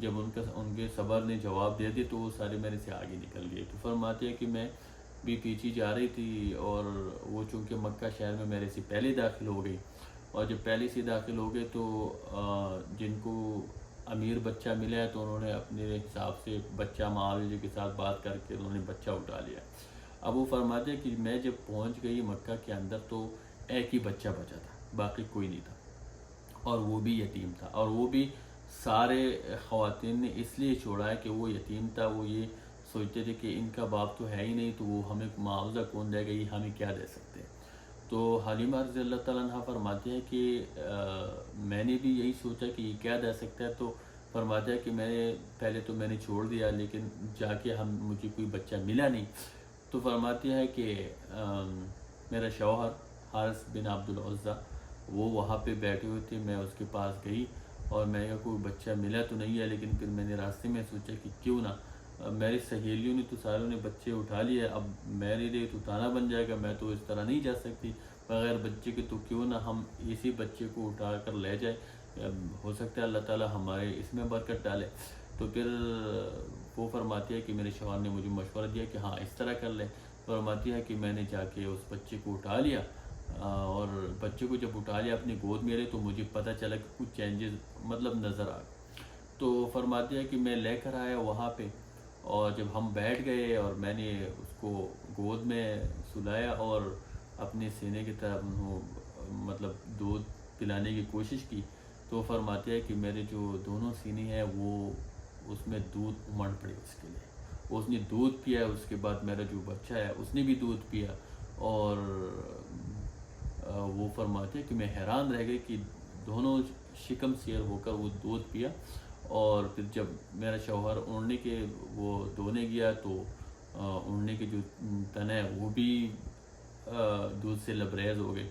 جب ان کے صبر نے جواب دے دی تو وہ سارے میرے سے آگے نکل گئے۔ تو فرماتے ہیں کہ میں بھی پیچھے جا رہی تھی، اور وہ چونکہ مکہ شہر میں میرے سے پہلے داخل ہو گئی، اور جب پہلے سے داخل ہو گئے تو جن کو امیر بچہ ملا ہے تو انہوں نے اپنے حساب سے بچہ معاویہ کے ساتھ بات کر کے انہوں نے بچہ اٹھا لیا۔ اب وہ فرماتے ہیں کہ میں جب پہنچ گئی مکہ کے اندر تو ایک ہی بچہ بچا تھا، باقی کوئی نہیں تھا، اور وہ بھی یتیم تھا، اور وہ بھی سارے خواتین نے اس لیے چھوڑا ہے کہ وہ یتیم تھا۔ وہ یہ سوچتے تھے کہ ان کا باپ تو ہے ہی نہیں، تو وہ ہمیں معاوضہ کون دے گا، یہ ہمیں کیا دے سکتے ہیں۔ تو حلیمہ رضی اللہ تعالیٰ عنہ فرماتے ہیں کہ میں نے بھی یہی سوچا کہ یہ کیا دے سکتا ہے، تو فرماتا ہے کہ میں نے چھوڑ دیا، لیکن جا کے مجھے کوئی بچہ ملا نہیں۔ تو فرماتی ہے کہ میرا شوہر حارث بن عبد العزیٰ وہ وہاں پہ بیٹھے ہوئے تھے، میں اس کے پاس گئی اور میں نے کہا کوئی بچہ ملا تو نہیں ہے، لیکن پھر میں نے راستے میں سوچا کہ کیوں نہ میری سہیلیوں نے تو ساروں نے بچے اٹھا لیے، اب میرے لیے تو تانا بن جائے گا، میں تو اس طرح نہیں جا سکتی بغیر بچے کے، تو کیوں نہ ہم اسی بچے کو اٹھا کر لے جائے، ہو سکتا ہے اللہ تعالیٰ ہمارے اس میں برکت ڈالے۔ تو پھر وہ فرماتی ہے کہ میرے شوہر نے مجھے مشورہ دیا کہ ہاں اس طرح کر لیں۔ فرماتی ہے کہ میں نے جا کے اس بچے کو اٹھا لیا، اور بچے کو جب اٹھا لیا اپنی گود میں لے تو مجھے پتہ چلا کہ کچھ چینجز نظر آ گئے۔ تو فرماتی ہے کہ میں لے کر آیا وہاں پہ، اور جب ہم بیٹھ گئے اور میں نے اس کو گود میں سلایا اور اپنے سینے کی طرف دودھ پلانے کی کوشش کی، تو فرماتے ہیں کہ میرے جو دونوں سینے ہیں وہ اس میں دودھ امڑ پڑے اس کے لیے، اس نے دودھ پیا، اس کے بعد میرا جو بچہ ہے اس نے بھی دودھ پیا، اور وہ فرماتے ہیں کہ میں حیران رہ گئی کہ دونوں شکم سیر ہو کر وہ دودھ پیا، اور پھر جب میرا شوہر اوڑھنے کے وہ دھونے گیا تو اوڑھنے کے جو تن ہے وہ بھی دودھ سے لبریز ہو گئے۔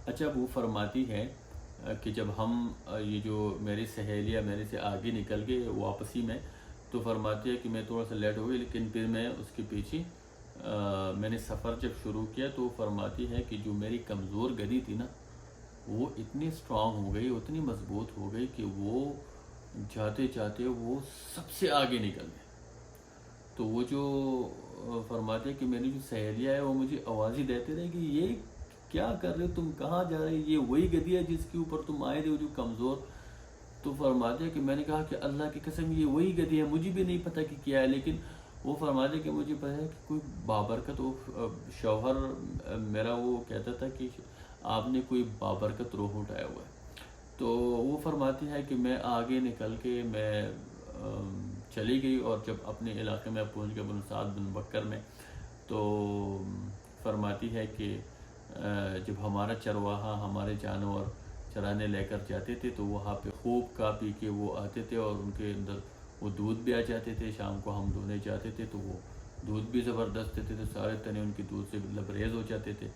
اچھا، وہ فرماتی ہے کہ جب ہم یہ جو میری سہیلیاں میرے سے آگے نکل گئے واپسی میں، تو فرماتی ہے کہ میں تھوڑا سا لیٹ ہو گئی، لیکن پھر میں اس کے پیچھے میں نے سفر جب شروع کیا تو فرماتی ہے کہ جو میری کمزور گدی تھی نا وہ اتنی سٹرونگ ہو گئی، اتنی مضبوط ہو گئی کہ وہ جاتے جاتے وہ سب سے آگے نکل گئے۔ تو وہ جو فرماتے ہیں کہ میری جو سہیلیاں ہے وہ مجھے آوازیں دیتے رہے کہ یہ کیا کر رہے ہو تم، کہاں جا رہے، یہ وہی گدی ہے جس کے اوپر تم آئے تھے، وہ جو کمزور۔ تو فرماتے ہیں کہ میں نے کہا کہ اللہ کی قسم یہ وہی گدی ہے، مجھے بھی نہیں پتہ کہ کیا ہے، لیکن وہ فرماتے ہیں کہ مجھے پتہ ہے کہ کوئی بابرکت، وہ شوہر میرا وہ کہتا تھا کہ آپ نے کوئی بابرکت روح اٹھایا ہوا ہے۔ تو وہ فرماتی ہے کہ میں آگے نکل کے میں چلی گئی، اور جب اپنے علاقے میں پہنچ گیا بن سعد بن بکر میں، تو فرماتی ہے کہ جب ہمارا چرواہا ہمارے جانور چرانے لے کر جاتے تھے تو وہاں پہ خوب کا پی کے وہ آتے تھے، اور ان کے اندر وہ دودھ بھی آ جاتے تھے، شام کو ہم دھونے جاتے تھے تو وہ دودھ بھی زبردست دیتے تھے، سارے تنے ان کے دودھ سے لبریز ہو جاتے تھے،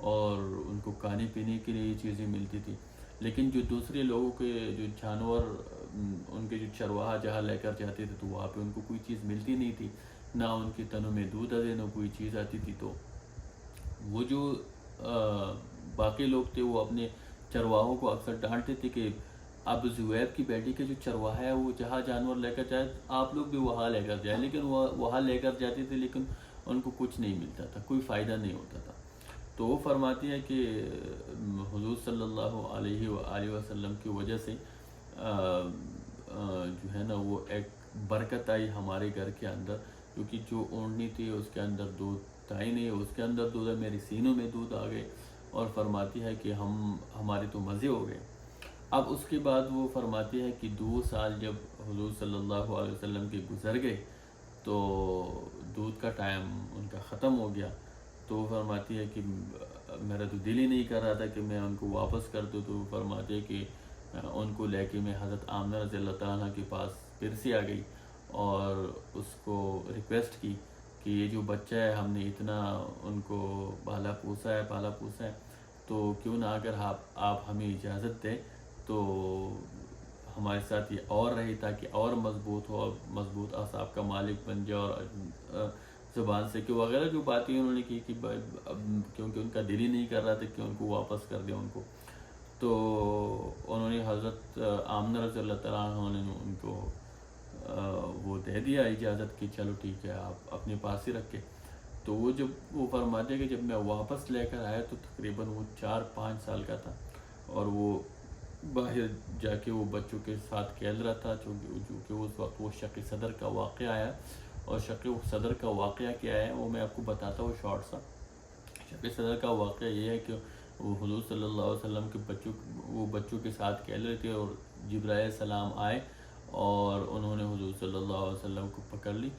اور ان کو کھانے پینے کے لیے یہ چیزیں ملتی تھی۔ لیکن جو دوسرے لوگوں کے جو جانور ان کے جو چرواہا جہاں لے کر جاتے تھے تو وہاں پہ ان کو کوئی چیز ملتی نہیں تھی، نہ ان کے تنوں میں دودھ آتے، نہ کوئی چیز آتی تھی۔ تو وہ جو باقی لوگ تھے وہ اپنے چرواہوں کو اکثر ڈانٹتے تھے کہ اب زویب کی بیٹی کے جو چرواہا ہے وہ جہاں جانور لے کر جائے آپ لوگ بھی وہاں لے کر جائیں، لیکن وہ وہاں لے کر جاتے تھے لیکن ان کو کچھ نہیں ملتا تھا، کوئی فائدہ نہیں ہوتا تھا۔ تو وہ فرماتی ہے کہ حضور صلی اللہ علیہ وآلہ وسلم کی وجہ سے جو ہے نا وہ ایک برکت آئی ہمارے گھر کے اندر، کیونکہ جو اوڑھنی تھی اس کے اندر دودھ تھا ہی نہیں، اس کے اندر دودھ ہے، میری سینوں میں دودھ آ گئے، اور فرماتی ہے کہ ہمارے تو مزے ہو گئے۔ اب اس کے بعد وہ فرماتی ہے کہ 2 سال جب حضور صلی اللہ علیہ وسلم کے گزر گئے تو دودھ کا ٹائم ان کا ختم ہو گیا، تو وہ فرماتی ہے کہ میرا تو دل ہی نہیں کر رہا تھا کہ میں ان کو واپس کر دوں، تو وہ فرماتی ہے کہ ان کو لے کے میں حضرت آمنہ رضی اللہ تعالیٰ عنہ کے پاس پھر سے آ گئی، اور اس کو ریکویسٹ کی کہ یہ جو بچہ ہے ہم نے اتنا ان کو پالا پوسا ہے، تو کیوں نہ اگر آپ ہمیں اجازت دیں تو ہمارے ساتھ یہ اور رہے تاکہ اور مضبوط ہو، مضبوط اعصاب کا مالک بن جائے، اور زبان سے کہ وغیرہ جو باتیں انہوں نے کی کہ کیونکہ ان کا دل ہی نہیں کر رہا تھا کہ ان کو واپس کر دیں ان کو۔ تو انہوں نے حضرت آمنہ رضی اللہ تعالیٰ عنہ نے ان کو وہ دے دیا اجازت کہ چلو ٹھیک ہے آپ اپنے پاس ہی رکھے. تو وہ جب وہ فرماتے کہ جب میں واپس لے کر آیا تو تقریباً وہ 4-5 سال کا تھا، اور وہ باہر جا کے وہ بچوں کے ساتھ کھیل رہا تھا، چونکہ اس وقت وہ شق صدر کا واقعہ آیا. اور شق صدر کا واقعہ کیا ہے وہ میں آپ کو بتاتا ہوں شارٹ سا. شق صدر کا واقعہ یہ ہے کہ وہ حضور صلی اللہ علیہ وسلم کے بچوں کے ساتھ کھیل رہے تھے، اور جبرائیل علیہ السلام آئے اور انہوں نے حضور صلی اللہ علیہ وسلم کو پکڑ لی،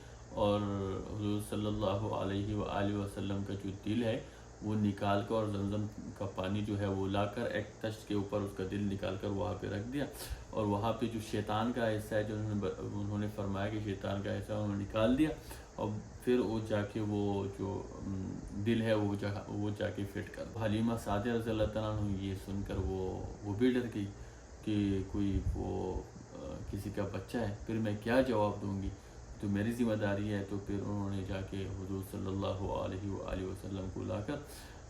اور حضور صلی اللہ علیہ وآلہ وسلم کا جو دل ہے وہ نکال کر، اور زمزم کا پانی جو ہے وہ لا کر ایک تشت کے اوپر اس کا دل نکال کر وہاں پہ رکھ دیا. اور وہاں پہ جو شیطان کا حصہ ہے جو انہوں نے فرمایا کہ شیطان کا حصہ انہوں نے نکال دیا، اور پھر وہ جا کے وہ جو دل ہے وہ جا کے فٹ کر. حلیمہ سعدیہ رضی اللہ تعالیٰ عنہ یہ سن کر وہ بھی ڈر گئی کہ کوئی وہ کسی کا بچہ ہے، پھر میں کیا جواب دوں گی، تو میری ذمہ داری ہے. تو پھر انہوں نے جا کے حضور صلی اللہ علیہ وآلہ وسلم کو لا کر،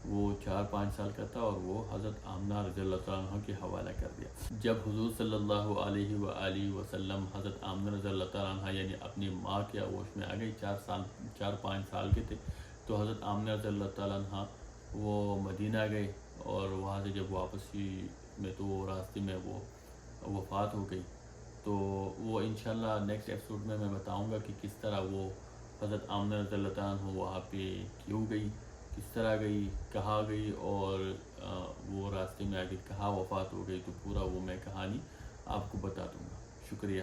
وہ 4-5 سال کا تھا، اور وہ حضرت آمنہ رضی اللہ تعالیٰ عنہ کے حوالہ کر دیا. جب حضور صلی اللہ علیہ وآلہ وسلم حضرت آمنہ رضی اللہ تعالیٰ عنہ یعنی اپنی ماں کے آغوش میں آ گئی، 4-5 سال کے تھے، تو حضرت آمنہ رضی اللہ تعالیٰ عنہ وہ مدینہ گئے، اور وہاں سے جب واپسی میں تو وہ راستے میں وہ وفات ہو گئی. تو وہ انشاءاللہ نیکسٹ ایپیسوڈ میں بتاؤں گا کہ کس طرح وہ حضرت آمنہ رضی اللہ تعالیٰ عنہ وہاں پہ کیوں گئی، کس طرح گئی، کہاں گئی، اور وہ راستے میں آگے کہاں وفات ہو گئی. تو پورا وہ میں کہانی آپ کو بتا دوں گا. شکریہ.